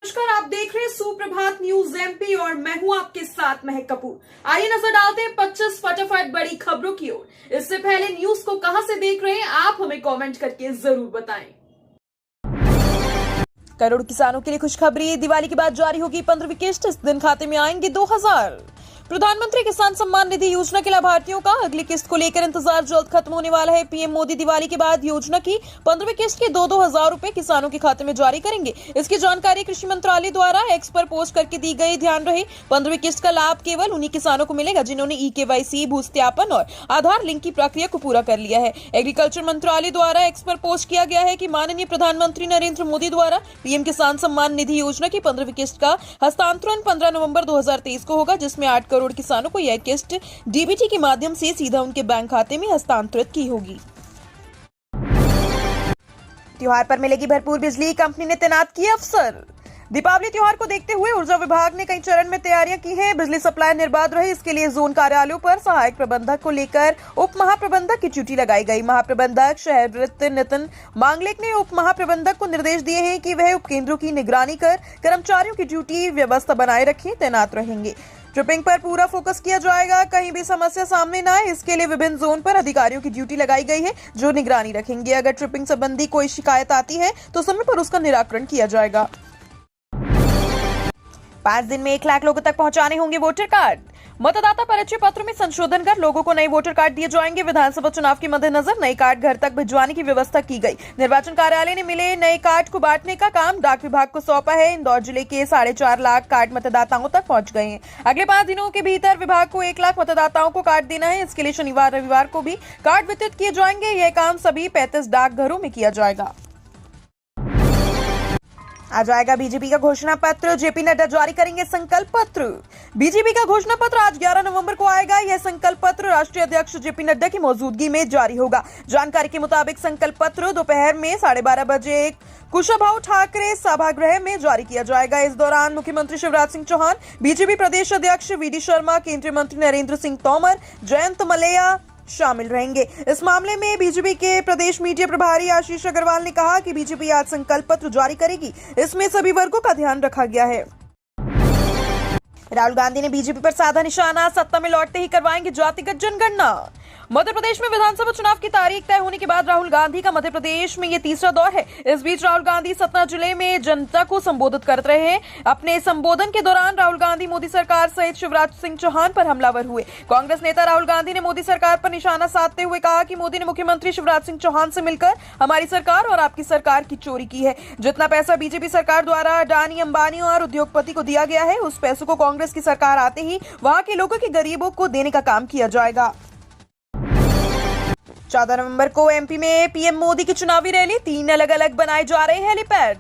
नमस्कार, आप देख रहे हैं सुप्रभात न्यूज एमपी और मैं हूं आपके साथ महक कपूर। आइए नजर डालते हैं 25 फटाफट बड़ी खबरों की ओर। इससे पहले न्यूज को कहां से देख रहे हैं आप हमें कमेंट करके जरूर बताएं। करोड़ किसानों के लिए खुशखबरी, दिवाली के बाद जारी होगी 15वीं किस्त, इस दिन खाते में आएंगे 2000। प्रधानमंत्री किसान सम्मान निधि योजना के लाभार्थियों का अगली किस्त को लेकर इंतजार जल्द खत्म होने वाला है। पीएम मोदी दिवाली के बाद योजना की 15वीं किस्त के 2-2 हजार रुपए किसानों के खाते में जारी करेंगे। इसकी जानकारी कृषि मंत्रालय द्वारा एक्स पर पोस्ट करके दी गई। ध्यान रहे, 15वीं किस्त का लाभ केवल उन्हीं किसानों को मिलेगा जिन्होंने ई-केवाईसी, भू सत्यापन और आधार लिंक की प्रक्रिया को पूरा कर लिया है। एग्रीकल्चर मंत्रालय द्वारा एक्स पर पोस्ट किया गया है कि माननीय प्रधानमंत्री नरेंद्र मोदी द्वारा पीएम किसान सम्मान निधि योजना की 15वीं किस्त का हस्तांतरण 15 नवंबर 2023 को होगा, जिसमें 8 करोड़ किसानों को यह किस्त डीबीटी के माध्यम से सीधा उनके बैंक खाते में हस्तांतरित की होगी। त्योहार पर मिलेगी भरपूर बिजली, कंपनी ने तैनात किए अफसर। दीपावली त्योहार को देखते हुए ऊर्जा विभाग ने कई चरण में तैयारियां की हैं। बिजली सप्लाई निर्बाध रहे, इसके लिए जोन कार्यालयों पर सहायक प्रबंधक को लेकर उप महाप्रबंधक की ड्यूटी लगाई गई। महाप्रबंधक शहरवृत्त नितिन मांगलेक ने उप महाप्रबंधक को निर्देश दिए हैं कि वह उपकेंद्रों की निगरानी कर कर्मचारियों की ड्यूटी व्यवस्था बनाए रखें, तैनात रहेंगे। ट्रिपिंग पर पूरा फोकस किया जाएगा, कहीं भी समस्या सामने न आए, इसके लिए विभिन्न जोन पर अधिकारियों की ड्यूटी लगाई गई है जो निगरानी रखेंगे। अगर ट्रिपिंग संबंधी कोई शिकायत आती है तो समय पर उसका निराकरण किया जाएगा। 5 दिन में 1 लाख लोगों तक पहुंचाने होंगे वोटर कार्ड। मतदाता परिचय पत्र में संशोधन कर लोगों को नए वोटर कार्ड दिए जाएंगे। विधानसभा चुनाव के मद्देनजर नए कार्ड घर तक भिजवाने की व्यवस्था की गई। निर्वाचन कार्यालय ने मिले नए कार्ड को बांटने का काम डाक विभाग को सौंपा है। इंदौर जिले के 4.5 लाख कार्ड मतदाताओं तक पहुंच गए हैं। अगले 5 दिनों के भीतर विभाग को 1 लाख मतदाताओं को कार्ड देना है। इसके लिए शनिवार रविवार को भी कार्ड वितरित किए जाएंगे। यह काम सभी 35 डाकघरों में किया जाएगा। आ जाएगा बीजेपी का घोषणा पत्र, जेपी नड्डा जारी करेंगे संकल्प पत्र। बीजेपी का घोषणा पत्र आज 11 नवंबर को आएगा। यह संकल्प पत्र राष्ट्रीय अध्यक्ष जेपी नड्डा की मौजूदगी में जारी होगा। जानकारी के मुताबिक संकल्प पत्र दोपहर में 12:30 बजे कुशाभाऊ ठाकरे सभागृह में जारी किया जाएगा। इस दौरान मुख्यमंत्री शिवराज सिंह चौहान, बीजेपी प्रदेश अध्यक्ष वीडी शर्मा, केंद्रीय मंत्री नरेंद्र सिंह तोमर, जयंत मलैया शामिल रहेंगे। इस मामले में बीजेपी के प्रदेश मीडिया प्रभारी आशीष अग्रवाल ने कहा कि बीजेपी आज संकल्प पत्र जारी करेगी। इसमें सभी वर्गों का ध्यान रखा गया है। राहुल गांधी ने बीजेपी पर साधा निशाना, सत्ता में लौटते ही करवाएंगे जातिगत जनगणना। मध्य प्रदेश में विधानसभा चुनाव की तारीख तय होने के बाद राहुल गांधी का मध्य प्रदेश में ये तीसरा दौर है। इस बीच राहुल गांधी सतना जिले में जनता को संबोधित कर रहे हैं। अपने संबोधन के दौरान राहुल गांधी मोदी सरकार सहित शिवराज सिंह चौहान पर हमलावर हुए। कांग्रेस नेता राहुल गांधी ने मोदी सरकार पर निशाना साधते हुए कहा कि मोदी ने मुख्यमंत्री शिवराज सिंह चौहान से मिलकर हमारी सरकार और आपकी सरकार की चोरी की है। जितना पैसा बीजेपी सरकार द्वारा अडानी, अंबानी और उद्योगपति को दिया गया है, उस पैसों को कांग्रेस की सरकार आते ही वहां के लोगों के गरीबों को देने का काम किया जाएगा। 14 नवंबर को एमपी में पीएम मोदी की चुनावी रैली, 3 अलग अलग बनाए जा रहे हेलीपैड।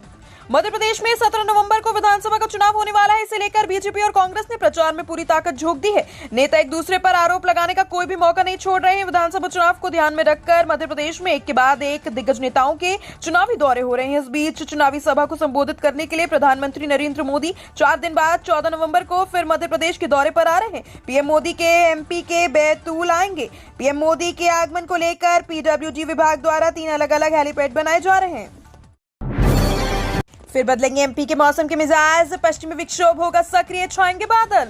मध्य प्रदेश में 17 नवंबर को विधानसभा का चुनाव होने वाला है। इसे लेकर बीजेपी और कांग्रेस ने प्रचार में पूरी ताकत झोंक दी है। नेता एक दूसरे पर आरोप लगाने का कोई भी मौका नहीं छोड़ रहे हैं। विधानसभा चुनाव को ध्यान में रखकर मध्य प्रदेश में एक के बाद एक दिग्गज नेताओं के चुनावी दौरे हो रहे हैं। इस बीच चुनावी सभा को संबोधित करने के लिए प्रधानमंत्री नरेंद्र मोदी 4 दिन बाद 14 नवंबर को फिर मध्य प्रदेश के दौरे पर आ रहे हैं। पीएम मोदी के एमपी के बैतूल आएंगे। पीएम मोदी के आगमन को लेकर पीडब्ल्यूडी विभाग द्वारा 3 अलग अलग हेलीपैड बनाए जा रहे हैं। फिर बदलेंगे एमपी के मौसम के मिजाज, पश्चिमी विक्षोभ होगा सक्रिय, छाएंगे बादल।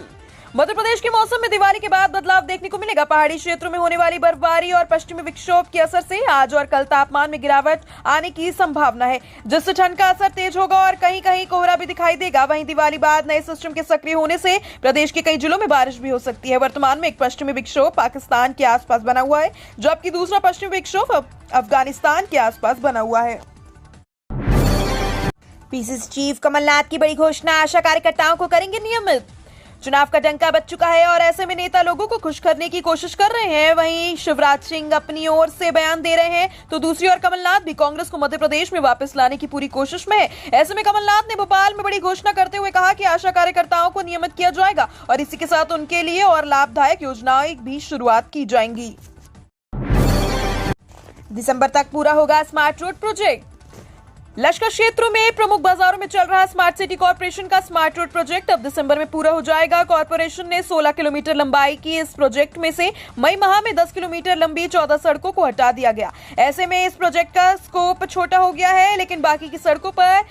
मध्य प्रदेश के मौसम में दिवाली के बाद बदलाव देखने को मिलेगा। पहाड़ी क्षेत्रों में होने वाली बर्फबारी और पश्चिमी विक्षोभ के असर से आज और कल तापमान में गिरावट आने की संभावना है, जिससे ठंड का असर तेज होगा और कहीं कहीं कोहरा भी दिखाई देगा। वहीं दिवाली बाद नए सिस्टम के सक्रिय होने से प्रदेश के कई जिलों में बारिश भी हो सकती है। वर्तमान में एक पश्चिमी विक्षोभ पाकिस्तान के आसपास बना हुआ है, जबकि दूसरा पश्चिमी विक्षोभ अफगानिस्तान के आसपास बना हुआ है। पीसीसी चीफ कमलनाथ की बड़ी घोषणा, आशा कार्यकर्ताओं को करेंगे नियमित। चुनाव का डंका बज चुका है और ऐसे में नेता लोगों को खुश करने की कोशिश कर रहे हैं। वहीं शिवराज सिंह अपनी ओर से बयान दे रहे हैं तो दूसरी ओर कमलनाथ भी कांग्रेस को मध्य प्रदेश में वापस लाने की पूरी कोशिश में है। ऐसे में कमलनाथ ने भोपाल में बड़ी घोषणा करते हुए कहा कि आशा कार्यकर्ताओं को नियमित किया जाएगा और इसी के साथ उनके लिए और लाभदायक योजनाएं भी शुरुआत की जाएंगी। दिसंबर तक पूरा होगा स्मार्ट रोड प्रोजेक्ट। लश्कर क्षेत्रों में प्रमुख बाजारों में चल रहा स्मार्ट सिटी कॉर्पोरेशन का स्मार्ट रोड प्रोजेक्ट अब दिसंबर में पूरा हो जाएगा। कॉर्पोरेशन ने 16 किलोमीटर लंबाई की इस प्रोजेक्ट में से मई माह में 10 किलोमीटर लंबी 14 सड़कों को हटा दिया गया। ऐसे में इस प्रोजेक्ट का स्कोप छोटा हो गया है, लेकिन बाकी की सड़कों पर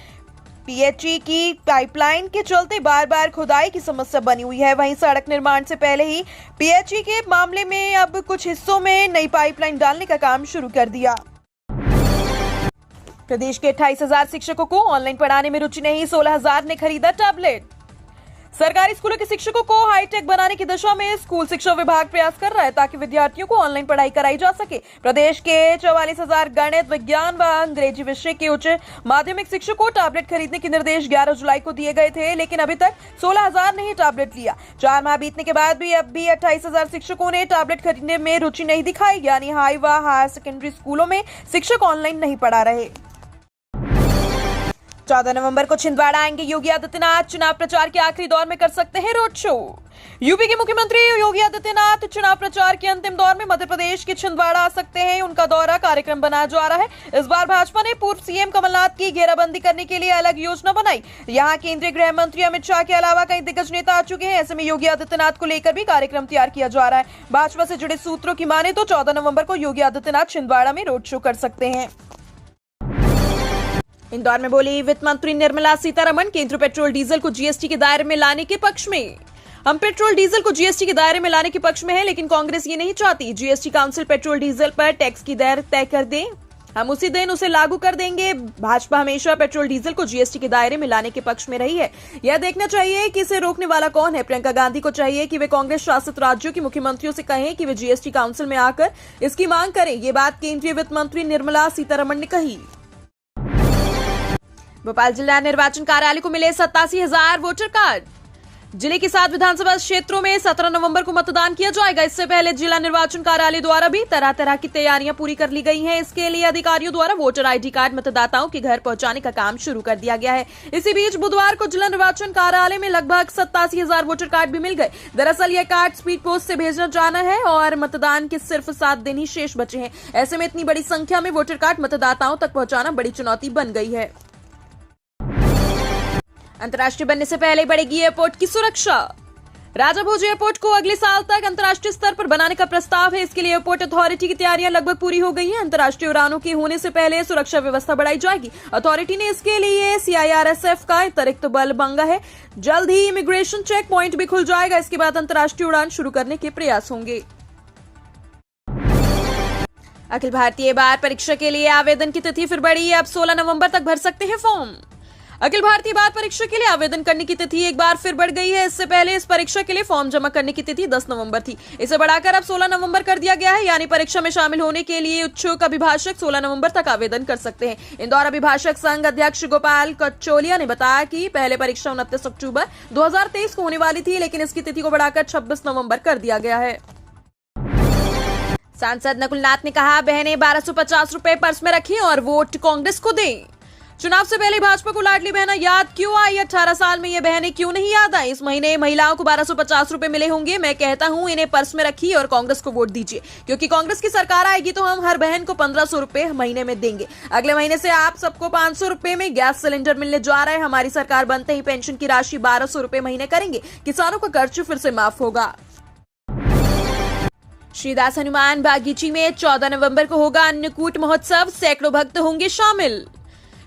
पीएचई की पाइपलाइन के चलते बार बार खुदाई की समस्या बनी हुई है। वहीं सड़क निर्माण से पहले ही पीएचई के मामले में अब कुछ हिस्सों में नई पाइपलाइन डालने का काम शुरू कर दिया। प्रदेश के 28,000 शिक्षकों को ऑनलाइन पढ़ाने में रुचि नहीं, 16,000 ने खरीदा टैबलेट। सरकारी स्कूलों के शिक्षकों को हाईटेक बनाने की दिशा में स्कूल शिक्षा विभाग प्रयास कर रहा है ताकि विद्यार्थियों को ऑनलाइन पढ़ाई कराई जा सके। प्रदेश के 44,000 गणित, विज्ञान व अंग्रेजी विषय के उच्च माध्यमिक शिक्षकों को टैबलेट खरीदने के निर्देश 11 जुलाई को दिए गए थे, लेकिन अभी तक 16,000 ने ही टैबलेट लिया। 4 माह बीतने के बाद भी अब भी 28,000 शिक्षकों ने टैबलेट खरीदने में रुचि नहीं दिखाई, यानी हाई व हायर सेकेंडरी स्कूलों में शिक्षक ऑनलाइन नहीं पढ़ा रहे। 14 नवंबर को छिंदवाड़ा आएंगे योगी आदित्यनाथ। चुनाव प्रचार के आखिरी दौर में कर सकते हैं रोड शो। यूपी के मुख्यमंत्री योगी आदित्यनाथ चुनाव प्रचार के अंतिम दौर में मध्य प्रदेश के छिंदवाड़ा आ सकते हैं। उनका दौरा कार्यक्रम बनाया जा रहा है। इस बार भाजपा ने पूर्व सीएम कमलनाथ की घेराबंदी करने के लिए अलग योजना बनाई। यहां केंद्रीय गृह मंत्री अमित शाह के अलावा कई दिग्गज नेता आ चुके हैं। ऐसे में योगी आदित्यनाथ को लेकर भी कार्यक्रम तैयार किया जा रहा है। भाजपा से जुड़े सूत्रों की माने तो 14 नवंबर को योगी आदित्यनाथ छिंदवाड़ा में रोड शो कर सकते हैं। इंदौर में बोली वित्त मंत्री निर्मला सीतारमण, केंद्र पेट्रोल डीजल को जीएसटी के दायरे में लाने के पक्ष में। हम पेट्रोल डीजल को जीएसटी के दायरे में लाने के पक्ष में हैं, लेकिन कांग्रेस ये नहीं चाहती। जीएसटी काउंसिल पेट्रोल डीजल पर टैक्स की दर तय कर दे, हम उसी दिन उसे लागू कर देंगे। भाजपा हमेशा पेट्रोल डीजल को जीएसटी के दायरे में लाने के पक्ष में रही है। यह देखना चाहिए कि इसे रोकने वाला कौन है। प्रियंका गांधी को चाहिए कि वे कांग्रेस शासित राज्यों के मुख्यमंत्रियों से कहें कि वे जीएसटी काउंसिल में आकर इसकी मांग करें। ये बात केंद्रीय वित्त मंत्री निर्मला सीतारमण ने कही। भोपाल जिला निर्वाचन कार्यालय को मिले 87,000 वोटर कार्ड। जिले के 7 विधानसभा क्षेत्रों में 17 नवंबर को मतदान किया जाएगा। इससे पहले जिला निर्वाचन कार्यालय द्वारा भी तरह तरह की तैयारियां पूरी कर ली गई हैं। इसके लिए अधिकारियों द्वारा वोटर आईडी कार्ड मतदाताओं के घर पहुंचाने का काम शुरू कर दिया गया है। इसी बीच बुधवार को जिला निर्वाचन कार्यालय में लगभग 87,000 वोटर कार्ड भी मिल गए। दरअसल यह कार्ड स्पीड पोस्ट से भेजना जाना है और मतदान के सिर्फ 7 दिन ही शेष बचे हैं। ऐसे में इतनी बड़ी संख्या में वोटर कार्ड मतदाताओं तक पहुंचाना बड़ी चुनौती बन गई है। अंतर्राष्ट्रीय बनने से पहले बढ़ेगी एयरपोर्ट की सुरक्षा। राजा भोज एयरपोर्ट को अगले साल तक अंतर्राष्ट्रीय स्तर पर बनाने का प्रस्ताव है। इसके लिए एयरपोर्ट अथॉरिटी की तैयारियां लगभग पूरी हो गई हैं। अंतर्राष्ट्रीय उड़ानों के होने से पहले सुरक्षा व्यवस्था बढ़ाई जाएगी। अथॉरिटी ने इसके लिए सीआईआरएसएफ का अतिरिक्त बल मांगा है। जल्द ही इमिग्रेशन चेक पॉइंट भी खुल जाएगा। इसके बाद अंतर्राष्ट्रीय उड़ान शुरू करने के प्रयास होंगे। अखिल भारतीय बार परीक्षा के लिए आवेदन की तिथि फिर बढ़ी। अब 16 नवंबर तक भर सकते हैं फॉर्म। अखिल भारतीय बार परीक्षा के लिए आवेदन करने की तिथि एक बार फिर बढ़ गई है। इससे पहले इस परीक्षा के लिए फॉर्म जमा करने की तिथि 10 नवंबर थी। इसे बढ़ाकर अब 16 नवंबर कर दिया गया है। यानी परीक्षा में शामिल होने के लिए इच्छुक अभिभाषक 16 नवंबर तक आवेदन कर सकते हैं। इंदौर अभिभाषक संघ अध्यक्ष गोपाल कचोलिया ने बताया कि पहले परीक्षा 29 अक्टूबर 2023 को होने वाली थी, लेकिन इसकी तिथि को बढ़ाकर 26 नवंबर कर दिया गया है। सांसद नकुल नाथ ने कहा, बहनें 1250 रुपए पर्स में रखें और वोट कांग्रेस को दें। चुनाव से पहले भाजपा को लाडली बहना याद क्यों आई? 18 साल में ये बहनें क्यों नहीं याद आई? इस महीने महिलाओं को 1250 रुपए मिले होंगे। मैं कहता हूं इन्हें पर्स में रखिए और कांग्रेस को वोट दीजिए, क्योंकि कांग्रेस की सरकार आएगी तो हम हर बहन को 1500 रुपए महीने में देंगे। अगले महीने से आप सबको 500 रुपए में गैस सिलेंडर मिलने जा रहा है। हमारी सरकार बनते ही पेंशन की राशि 1200 रुपए महीने करेंगे। किसानों का कर्ज फिर से माफ होगा। श्रीदास हनुमान बागीची में 14 नवंबर को होगा अन्नकूट महोत्सव। सैकड़ों भक्त होंगे शामिल।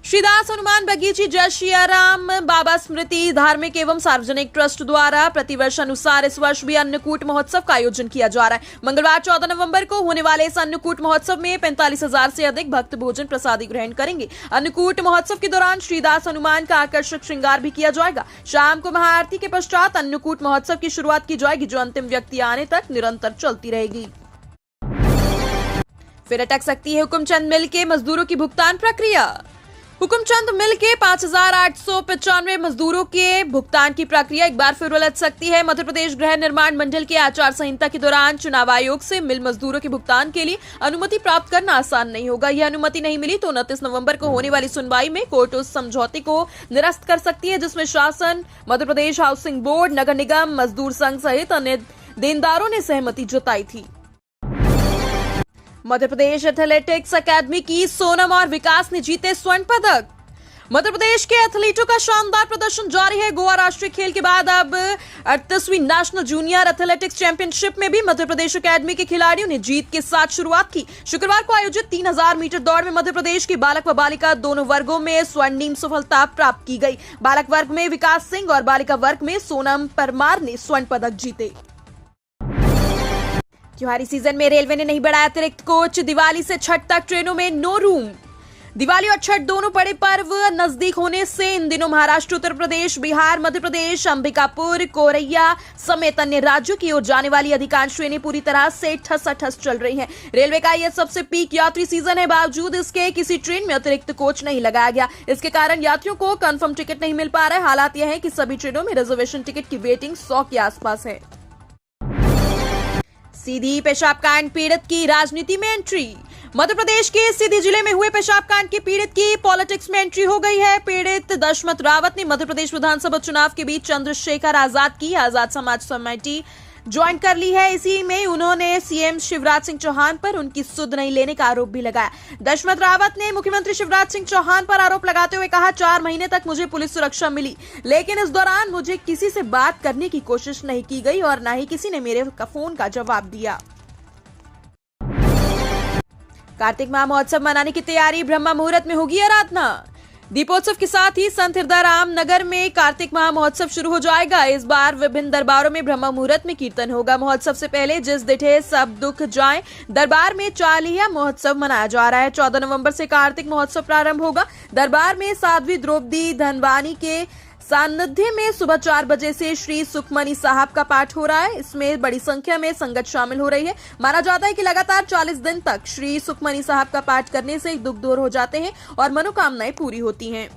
श्रीदास हनुमान बगीची जय सियाराम बाबा स्मृति धार्मिक एवं सार्वजनिक ट्रस्ट द्वारा प्रतिवर्ष अनुसार इस वर्ष भी अन्नकूट महोत्सव का आयोजन किया जा रहा है। मंगलवार 14 नवंबर को होने वाले इस अन्नकूट महोत्सव में 45,000 से अधिक भक्त भोजन प्रसादी ग्रहण करेंगे। अन्नकूट महोत्सव के दौरान श्रीदास हनुमान का आकर्षक श्रृंगार भी किया जाएगा। शाम को महाआरती के पश्चात अन्नकूट महोत्सव की शुरुआत की जाएगी, जो अंतिम व्यक्ति आने तक निरंतर चलती रहेगी। फिर अटक सकती है हुकुमचंद मिल के मजदूरों की भुगतान प्रक्रिया। हुकुमचंद मिल के 5,895 मजदूरों के भुगतान की प्रक्रिया एक बार फिर उलझ सकती है। मध्य प्रदेश गृह निर्माण मंडल के आचार संहिता के दौरान चुनाव आयोग से मिल मजदूरों के भुगतान के लिए अनुमति प्राप्त करना आसान नहीं होगा। यह अनुमति नहीं मिली तो 29 नवंबर को होने वाली सुनवाई में कोर्ट उस समझौते को निरस्त कर सकती है जिसमें शासन, मध्य प्रदेश हाउसिंग बोर्ड, नगर निगम, मजदूर संघ सहित अन्य देनदारों ने सहमति जताई थी। मध्य प्रदेश एथलेटिक्स अकादमी की सोनम और विकास ने जीते स्वर्ण पदक। मध्य प्रदेश के एथलीटों का शानदार प्रदर्शन जारी है। गोवा राष्ट्रीय खेल के बाद अब 38वीं नेशनल जूनियर एथलेटिक्स चैंपियनशिप में भी मध्य प्रदेश अकेडमी के खिलाड़ियों ने जीत के साथ शुरुआत की। शुक्रवार को आयोजित 3000 मीटर दौड़ में मध्य प्रदेश की बालक व बालिका दोनों वर्गों में स्वर्णिम सफलता प्राप्त की गई। बालक वर्ग में विकास सिंह और बालिका वर्ग में सोनम परमार ने स्वर्ण पदक जीते। त्योहारी सीजन में रेलवे ने नहीं बढ़ाया अतिरिक्त कोच। दिवाली से छठ तक ट्रेनों में नो रूम। दिवाली और छठ दोनों बड़े पर्व नजदीक होने से इन दिनों महाराष्ट्र, उत्तर प्रदेश, बिहार, मध्य प्रदेश, अंबिकापुर, कोरैया समेत अन्य राज्यों की ओर जाने वाली अधिकांश ट्रेनें पूरी तरह से ठसाठस चल रही हैं। रेलवे का यह सबसे पीक यात्री सीजन है। बावजूद इसके किसी ट्रेन में अतिरिक्त कोच नहीं लगाया गया। इसके कारण यात्रियों को कंफर्म टिकट नहीं मिल पा रहा है। हालात यह है कि सभी ट्रेनों में रिजर्वेशन टिकट की वेटिंग 100 के आसपास है। सीधी पेशाब कांड पीड़ित की राजनीति में एंट्री। मध्य प्रदेश के सीधी जिले में हुए पेशाब कांड के पीड़ित की पॉलिटिक्स में एंट्री हो गई है। पीड़ित दशमत रावत ने मध्य प्रदेश विधानसभा चुनाव के बीच चंद्रशेखर आजाद की आजाद समाज समिति ज्वाइन कर ली है। इसी में उन्होंने सीएम शिवराज सिंह चौहान पर उनकी सुध नहीं लेने का आरोप भी लगाया। दशमत रावत ने मुख्यमंत्री शिवराज सिंह चौहान पर आरोप लगाते हुए कहा, 4 महीने तक मुझे पुलिस सुरक्षा मिली, लेकिन इस दौरान मुझे किसी से बात करने की कोशिश नहीं की गई और न ही किसी ने मेरे फोन का जवाब दिया। कार्तिक महा महोत्सव मनाने की तैयारी। ब्रह्म मुहूर्त में होगी आराधना। दीपोत्सव के साथ ही संत हृदय राम नगर में कार्तिक महा महोत्सव शुरू हो जाएगा। इस बार विभिन्न दरबारों में ब्रह्म मुहूर्त में कीर्तन होगा। महोत्सव से पहले जिस दिठे सब दुख जाए दरबार में चालिया महोत्सव मनाया जा रहा है। 14 नवंबर से कार्तिक महोत्सव प्रारंभ होगा। दरबार में साध्वी द्रौपदी धनवानी के सानिध्य में सुबह 4 बजे से श्री सुखमनी साहब का पाठ हो रहा है। इसमें बड़ी संख्या में संगत शामिल हो रही है। माना जाता है कि लगातार 40 दिन तक श्री सुखमनी साहब का पाठ करने से दुख दूर हो जाते हैं और मनोकामनाएं पूरी होती हैं।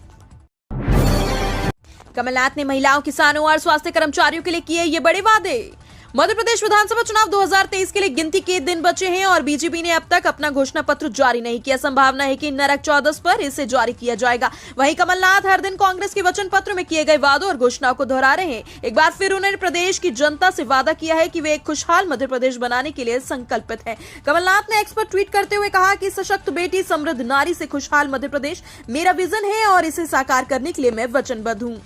कमलनाथ ने महिलाओं, किसानों और स्वास्थ्य कर्मचारियों के लिए किए ये बड़े वादे। मध्य प्रदेश विधानसभा चुनाव 2023 के लिए गिनती के दिन बचे हैं और बीजेपी ने अब तक अपना घोषणा पत्र जारी नहीं किया। संभावना है कि नरक 14 पर इसे जारी किया जाएगा। वहीं कमलनाथ हर दिन कांग्रेस के वचन पत्र में किए गए वादों और घोषणाओं को दोहरा रहे हैं। एक बार फिर उन्होंने प्रदेश की जनता से वादा किया है कि वे एक खुशहाल मध्य प्रदेश बनाने के लिए संकल्पित है। कमलनाथ ने एक्स पर ट्वीट करते हुए कहा कि सशक्त बेटी, समृद्ध नारी से खुशहाल मध्य प्रदेश मेरा विजन है और इसे साकार करने के लिए मैं वचनबद्ध हूँ।